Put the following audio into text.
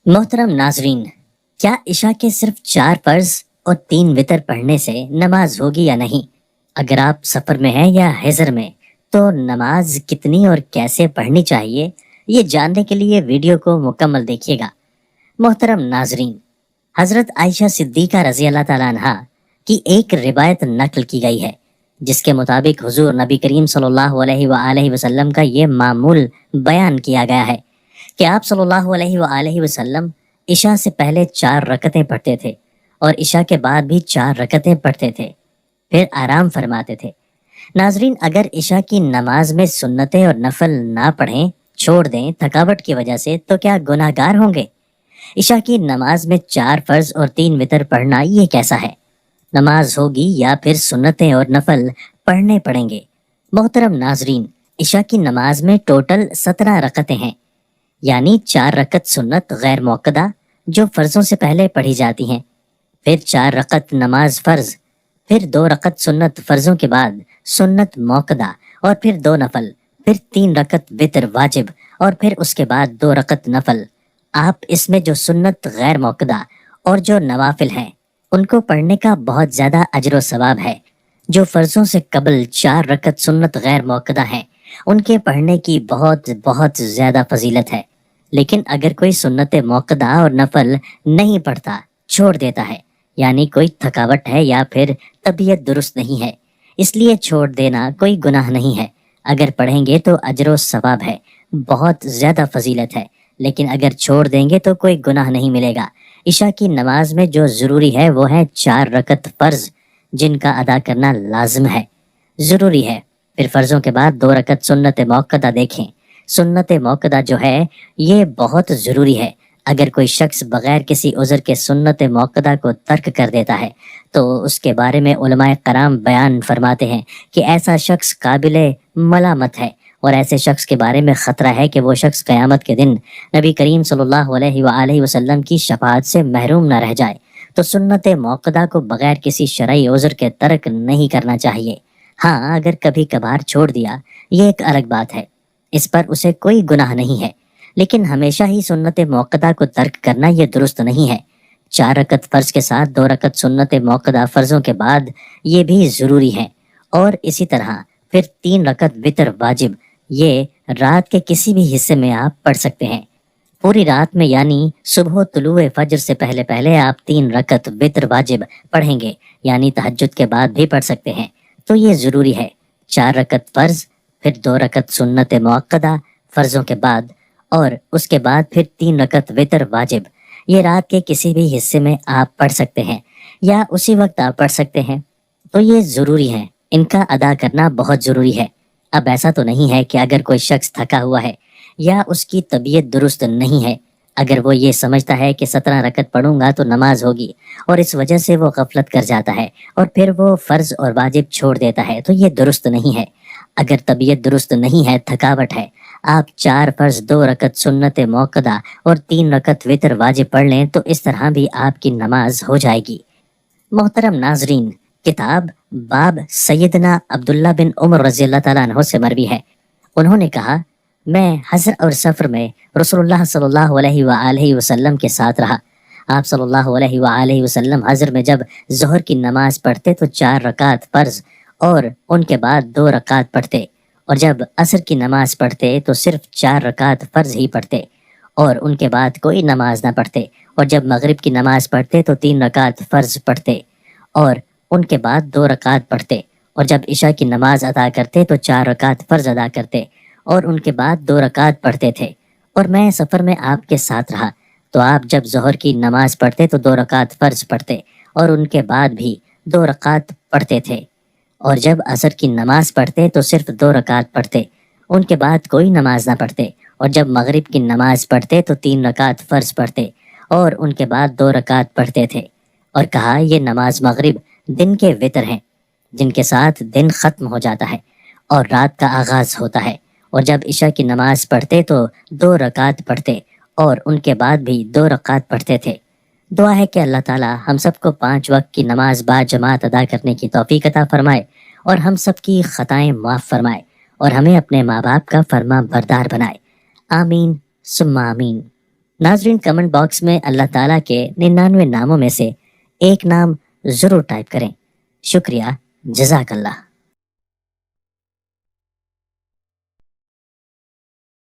محترم ناظرین، کیا عشاء کے صرف 4 فرض اور 3 وتر پڑھنے سے نماز ہوگی یا نہیں؟ اگر آپ سفر میں ہیں یا حضر میں تو نماز کتنی اور کیسے پڑھنی چاہیے، یہ جاننے کے لیے ویڈیو کو مکمل دیکھیے گا۔ محترم ناظرین، حضرت عائشہ صدیقہ رضی اللہ تعالیٰ عنہا کی ایک روایت نقل کی گئی ہے جس کے مطابق حضور نبی کریم صلی اللہ علیہ وآلہ وسلم کا یہ معمول بیان کیا گیا ہے کہ آپ صلی اللہ علیہ وآلہ وسلم عشاء سے پہلے 4 رکعتیں پڑھتے تھے اور عشاء کے بعد بھی 4 رکعتیں پڑھتے تھے، پھر آرام فرماتے تھے۔ ناظرین، اگر عشاء کی نماز میں سنتیں اور نفل نہ پڑھیں، چھوڑ دیں تھکاوٹ کی وجہ سے، تو کیا گناہ گار ہوں گے؟ عشاء کی نماز میں 4 فرض اور 3 وتر پڑھنا یہ کیسا ہے؟ نماز ہوگی یا پھر سنتیں اور نفل پڑھنے پڑیں گے؟ محترم ناظرین، عشاء کی نماز میں ٹوٹل 17 رکعتیں ہیں، یعنی 4 رکعت سنت غیر موقدہ جو فرضوں سے پہلے پڑھی جاتی ہیں، پھر 4 رکعت نماز فرض، پھر 2 رکعت سنت فرضوں کے بعد سنت موقدہ، اور پھر 2 نفل، پھر 3 رکعت وتر واجب، اور پھر اس کے بعد 2 رکعت نفل۔ آپ اس میں جو سنت غیر موقدہ اور جو نوافل ہیں ان کو پڑھنے کا بہت زیادہ اجر و ثواب ہے۔ جو فرضوں سے قبل 4 رکعت سنت غیر موقدہ ہیں ان کے پڑھنے کی بہت بہت زیادہ فضیلت ہے، لیکن اگر کوئی سنت موقدہ اور نفل نہیں پڑھتا، چھوڑ دیتا ہے، یعنی کوئی تھکاوٹ ہے یا پھر طبیعت درست نہیں ہے، اس لیے چھوڑ دینا کوئی گناہ نہیں ہے۔ اگر پڑھیں گے تو اجر و ثواب ہے، بہت زیادہ فضیلت ہے، لیکن اگر چھوڑ دیں گے تو کوئی گناہ نہیں ملے گا۔ عشاء کی نماز میں جو ضروری ہے وہ ہے 4 رکعت فرض، جن کا ادا کرنا لازم ہے، ضروری ہے۔ پھر فرضوں کے بعد 2 رکعت سنت موقدہ دیکھیں۔ سنت موقدہ جو ہے یہ بہت ضروری ہے۔ اگر کوئی شخص بغیر کسی عذر کے سنت موقدہ کو ترک کر دیتا ہے تو اس کے بارے میں علماء کرام بیان فرماتے ہیں کہ ایسا شخص قابل ملامت ہے، اور ایسے شخص کے بارے میں خطرہ ہے کہ وہ شخص قیامت کے دن نبی کریم صلی اللہ علیہ وآلہ وسلم کی شفاعت سے محروم نہ رہ جائے۔ تو سنت موقدہ کو بغیر کسی شرعی عذر کے ترک نہیں کرنا چاہیے۔ ہاں، اگر کبھی کبھار چھوڑ دیا یہ ایک الگ بات ہے، اس پر اسے کوئی گناہ نہیں ہے، لیکن ہمیشہ ہی سنت موقدہ کو ترک کرنا یہ درست نہیں ہے۔ 4 رکعت فرض کے ساتھ 2 رکعت سنت موقدہ فرضوں کے بعد یہ بھی ضروری ہے، اور اسی طرح پھر 3 رکعت وتر واجب، یہ رات کے کسی بھی حصے میں آپ پڑھ سکتے ہیں۔ پوری رات میں یعنی صبح طلوع فجر سے پہلے پہلے آپ 3 رکعت وتر واجب پڑھیں گے، یعنی تہجد کے بعد بھی پڑھ سکتے ہیں، تو یہ ضروری ہے۔ 4 رکعت فرض، پھر 2 رکعت سنت موقدہ فرضوں کے بعد، اور اس کے بعد پھر 3 رکعت وتر واجب، یہ رات کے کسی بھی حصے میں آپ پڑھ سکتے ہیں یا اسی وقت آپ پڑھ سکتے ہیں، تو یہ ضروری ہے، ان کا ادا کرنا بہت ضروری ہے۔ اب ایسا تو نہیں ہے کہ اگر کوئی شخص تھکا ہوا ہے یا اس کی طبیعت درست نہیں ہے، اگر وہ یہ سمجھتا ہے کہ 17 رکعت پڑھوں گا تو نماز ہوگی، اور اس وجہ سے وہ غفلت کر جاتا ہے اور پھر وہ فرض اور واجب چھوڑ دیتا ہے، تو یہ درست نہیں ہے۔ اگر طبیعت درست نہیں ہے، تھکاوٹ ہے، آپ 4 فرض، 2 رکعت سنت موقدہ اور 3 رکعت وتر واجب پڑھ لیں تو اس طرح بھی آپ کی نماز ہو جائے گی۔ محترم ناظرین، کتاب باب سیدنا عبداللہ بن عمر رضی اللہ تعالیٰ عنہ سے مروی ہے، انہوں نے کہا، میں حضر اور سفر میں رسول اللہ صلی اللہ علیہ وآلہ وسلم کے ساتھ رہا۔ آپ صلی اللہ علیہ وآلہ وسلم حضر میں جب ظہر کی نماز پڑھتے تو 4 رکعت فرض اور ان کے بعد 2 رکعت پڑھتے، اور جب عصر کی نماز پڑھتے تو صرف 4 رکعت فرض ہی پڑھتے اور ان کے بعد کوئی نماز نہ پڑھتے، اور جب مغرب کی نماز پڑھتے تو 3 رکعت فرض پڑھتے اور ان کے بعد 2 رکعت پڑھتے، اور جب عشاء کی نماز ادا کرتے تو 4 رکعت فرض ادا کرتے اور ان کے بعد 2 رکعت پڑھتے تھے۔ اور میں سفر میں آپ کے ساتھ رہا تو آپ جب ظہر کی نماز پڑھتے تو 2 رکعت فرض پڑھتے اور ان کے بعد بھی 2 رکعت پڑھتے تھے، اور جب عصر کی نماز پڑھتے تو صرف 2 رکعت پڑھتے، ان کے بعد کوئی نماز نہ پڑھتے، اور جب مغرب کی نماز پڑھتے تو 3 رکعت فرض پڑھتے اور ان کے بعد 2 رکعت پڑھتے تھے، اور کہا، یہ نماز مغرب دن کے وتر ہیں جن کے ساتھ دن ختم ہو جاتا ہے اور رات کا آغاز ہوتا ہے، اور جب عشاء کی نماز پڑھتے تو 2 رکعت پڑھتے اور ان کے بعد بھی 2 رکعت پڑھتے تھے۔ دعا ہے کہ اللہ تعالی ہم سب کو 5 وقت کی نماز با جماعت ادا کرنے کی توفیق عطا فرمائے، اور ہم سب کی خطائیں معاف فرمائے، اور ہمیں اپنے ماں باپ کا فرما بردار بنائے۔ آمین ثم آمین۔ ناظرین کمنٹ باکس میں اللہ تعالیٰ کے 99 ناموں میں سے ایک نام ضرور ٹائپ کریں. شکریہ. جزاک اللہ.